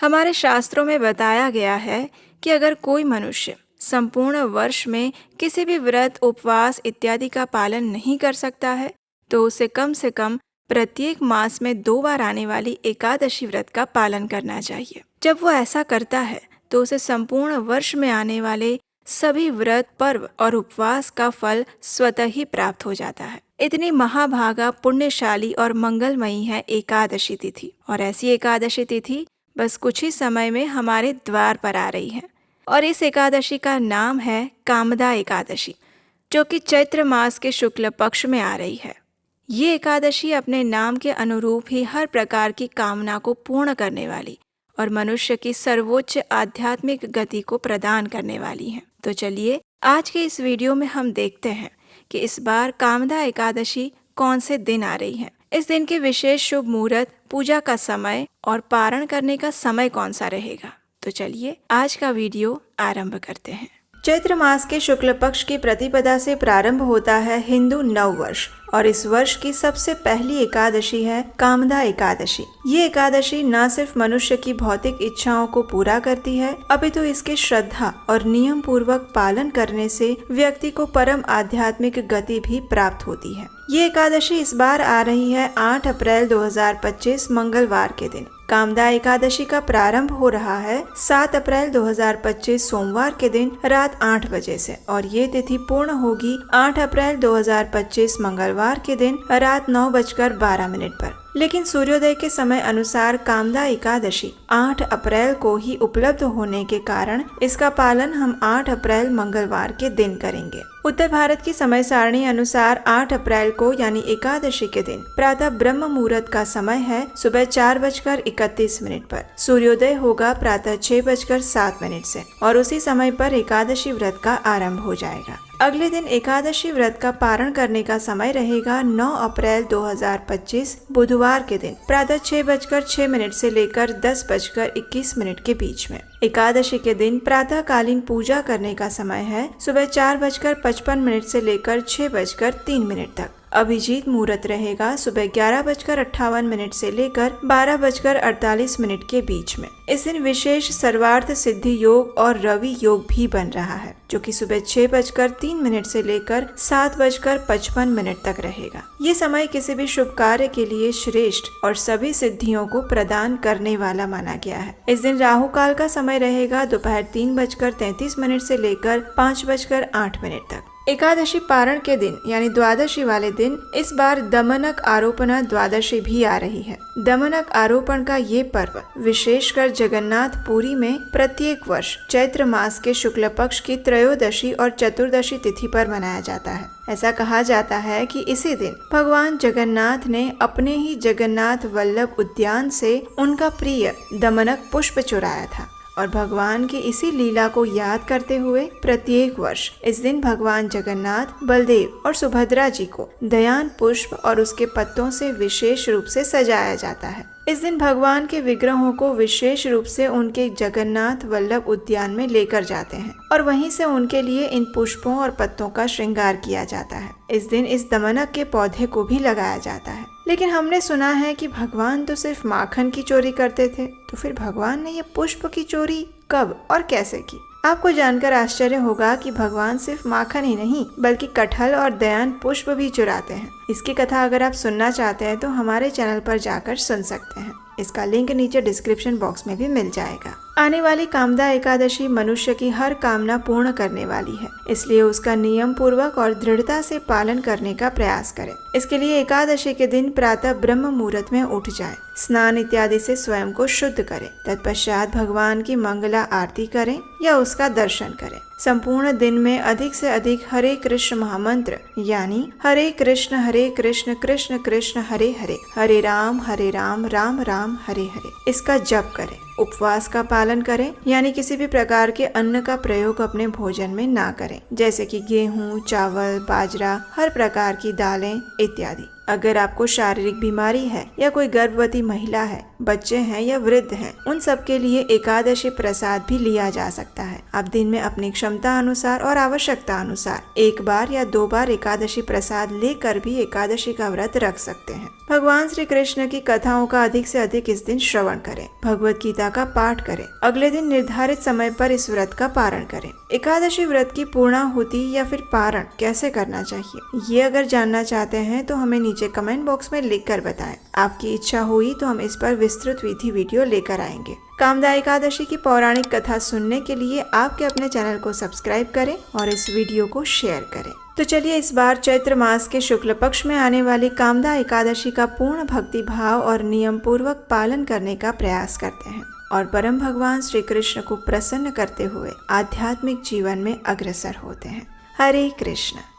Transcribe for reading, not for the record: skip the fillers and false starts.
हमारे शास्त्रों में बताया गया है कि अगर कोई मनुष्य संपूर्ण वर्ष में किसी भी व्रत, उपवास इत्यादि का पालन नहीं कर सकता है, तो उसे कम से कम प्रत्येक मास में 2 बार आने वाली एकादशी व्रत का पालन करना चाहिए। जब वो ऐसा करता है तो उसे संपूर्ण वर्ष में आने वाले सभी व्रत, पर्व और उपवास का फल स्वतः ही प्राप्त हो जाता है। इतनी महाभागा, पुण्यशाली और मंगलमयी है एकादशी तिथि। और ऐसी एकादशी तिथि बस कुछ ही समय में हमारे द्वार पर आ रही है। और इस एकादशी का नाम है कामदा एकादशी, जो कि चैत्र मास के शुक्ल पक्ष में आ रही है। ये एकादशी अपने नाम के अनुरूप ही हर प्रकार की कामना को पूर्ण करने वाली और मनुष्य की सर्वोच्च आध्यात्मिक गति को प्रदान करने वाली है। तो चलिए आज के इस वीडियो में हम देखते हैं कि इस बार कामदा एकादशी कौन से दिन आ रही है। इस दिन के विशेष शुभ मुहूर्त, पूजा का समय और पारण करने का समय कौन सा रहेगा। तो चलिए आज का वीडियो आरंभ करते हैं। चैत्र मास के शुक्ल पक्ष की प्रतिपदा से प्रारंभ होता है हिंदू नव वर्ष और इस वर्ष की सबसे पहली एकादशी है कामदा एकादशी। ये एकादशी न सिर्फ मनुष्य की भौतिक इच्छाओं को पूरा करती है, अपितु इसके श्रद्धा और नियम पूर्वक पालन करने से व्यक्ति को परम आध्यात्मिक गति भी प्राप्त होती है। ये एकादशी इस बार आ रही है 8 अप्रैल 2025 मंगलवार के दिन। कामदा एकादशी का प्रारंभ हो रहा है 7 अप्रैल 2025 सोमवार के दिन रात 8 बजे से और ये तिथि पूर्ण होगी 8 अप्रैल 2025 मंगलवार के दिन रात 9:12 पर। लेकिन सूर्योदय के समय अनुसार कामदा एकादशी 8 अप्रैल को ही उपलब्ध होने के कारण इसका पालन हम 8 अप्रैल मंगलवार के दिन करेंगे। उत्तर भारत की समय सारणी अनुसार 8 अप्रैल को यानी एकादशी के दिन प्रातः ब्रह्म मुहूर्त का समय है सुबह 4:31 पर। सूर्योदय होगा प्रातः 6:07 से और उसी समय पर एकादशी व्रत का आरंभ हो जाएगा। अगले दिन एकादशी व्रत का पारण करने का समय रहेगा 9 अप्रैल 2025 बुधवार के दिन प्रातः 6:06 से लेकर 10:21 के बीच में। एकादशी के दिन प्रातः कालीन पूजा करने का समय है सुबह 4:55 से लेकर 6:03 तक। अभिजीत मुहूर्त रहेगा सुबह 11:58 से लेकर 12:48 के बीच में। इस दिन विशेष सर्वार्थ सिद्धि योग और रवि योग भी बन रहा है, जो कि सुबह 6:03 से लेकर 7:55 तक रहेगा। ये समय किसी भी शुभ कार्य के लिए श्रेष्ठ और सभी सिद्धियों को प्रदान करने वाला माना गया है। इस दिन राहु काल का समय रहेगा दोपहर 3:33 से लेकर 5:08 तक। एकादशी पारण के दिन यानी द्वादशी वाले दिन इस बार दमनक आरोपणा द्वादशी भी आ रही है। दमनक आरोपण का ये पर्व विशेषकर जगन्नाथ पुरी में प्रत्येक वर्ष चैत्र मास के शुक्ल पक्ष की त्रयोदशी और चतुर्दशी तिथि पर मनाया जाता है। ऐसा कहा जाता है कि इसी दिन भगवान जगन्नाथ ने अपने ही जगन्नाथ वल्लभ उद्यान से उनका प्रिय दमनक पुष्प चुराया था और भगवान की इसी लीला को याद करते हुए प्रत्येक वर्ष इस दिन भगवान जगन्नाथ, बलदेव और सुभद्रा जी को दयान पुष्प और उसके पत्तों से विशेष रूप से सजाया जाता है। इस दिन भगवान के विग्रहों को विशेष रूप से उनके जगन्नाथ वल्लभ उद्यान में लेकर जाते हैं और वहीं से उनके लिए इन पुष्पों और पत्तों का श्रृंगार किया जाता है। इस दिन इस दमनक के पौधे को भी लगाया जाता है। लेकिन हमने सुना है कि भगवान तो सिर्फ माखन की चोरी करते थे, तो फिर भगवान ने ये पुष्प की चोरी कब और कैसे की? आपको जानकर आश्चर्य होगा कि भगवान सिर्फ माखन ही नहीं बल्कि कटहल और दयान पुष्प भी चुराते हैं। इसकी कथा अगर आप सुनना चाहते हैं तो हमारे चैनल पर जाकर सुन सकते हैं। इसका लिंक नीचे डिस्क्रिप्शन बॉक्स में भी मिल जाएगा। आने वाली कामदा एकादशी मनुष्य की हर कामना पूर्ण करने वाली है, इसलिए उसका नियम पूर्वक और दृढ़ता से पालन करने का प्रयास करें। इसके लिए एकादशी के दिन प्रातः ब्रह्म मुहूर्त में उठ जाएं, स्नान इत्यादि से स्वयं को शुद्ध करें, तत्पश्चात भगवान की मंगला आरती करें या उसका दर्शन करें। संपूर्ण दिन में अधिक से अधिक हरे कृष्ण महामंत्र यानी हरे कृष्ण कृष्ण कृष्ण हरे हरे, हरे राम राम राम हरे हरे इसका जप करें। उपवास का पालन करें यानी किसी भी प्रकार के अन्न का प्रयोग अपने भोजन में ना करें, जैसे कि गेहूं, चावल, बाजरा, हर प्रकार की दालें इत्यादि। अगर आपको शारीरिक बीमारी है या कोई गर्भवती महिला है, बच्चे हैं या वृद्ध हैं, उन सब के लिए एकादशी प्रसाद भी लिया जा सकता है। आप दिन में अपनी क्षमता अनुसार और आवश्यकता अनुसार 1 बार या 2 बार एकादशी प्रसाद लेकर भी एकादशी का व्रत रख सकते हैं। भगवान श्री कृष्ण की कथाओं का अधिक से अधिक इस दिन श्रवण करें, भगवत गीता का पाठ करें, अगले दिन निर्धारित समय पर इस व्रत का पारण करें। एकादशी व्रत की पूर्णाहुति या फिर पारण कैसे करना चाहिए, ये अगर जानना चाहते हैं तो हमें नीचे कमेंट बॉक्स में लिख कर बताएं। आपकी इच्छा हुई तो हम इस पर विस्तृत विधि वीडियो लेकर आएंगे। कामदा एकादशी की पौराणिक कथा सुनने के लिए आपके अपने चैनल को सब्सक्राइब करें और इस वीडियो को शेयर करें। तो चलिए इस बार चैत्र मास के शुक्ल पक्ष में आने वाली कामदा एकादशी का पूर्ण भक्ति भाव और नियम पूर्वक पालन करने का प्रयास करते हैं और परम भगवान श्री कृष्ण को प्रसन्न करते हुए आध्यात्मिक जीवन में अग्रसर होते हैं। हरे कृष्ण।